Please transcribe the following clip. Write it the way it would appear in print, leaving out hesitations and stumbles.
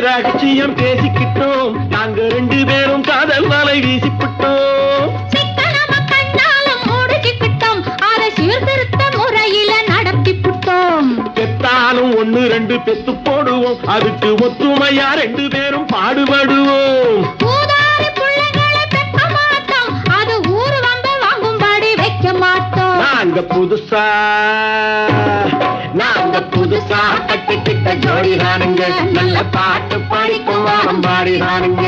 ரகசியம் பேசிக்கிட்டோம், நாங்க 2 பேரும் காதல் வலை வீசிப்பிட்டோம். சிக்கனமா கண்ணாலும் முடிச்சுக்கிட்டோம், அதை சீர்திருத்த முறையில நடத்திப்பிட்டோம். பெத்தாலும் 1 2 பெத்து போடுவோம், அதுக்கு ஒத்துமையா 2 பேரும் பாடுபடுவோம். ஊதாரி பிள்ளைகளை பெக்க மாட்டோம், அது ஊரு வந்த வாங்கும்படி வைக்க மாட்டோம். நாங்க புதுசா கட்டிக்கிட்ட ஜோடிதானுங்க, நல்ல பாட்டு படிக்கும் வாரம் பாடிதானுங்க.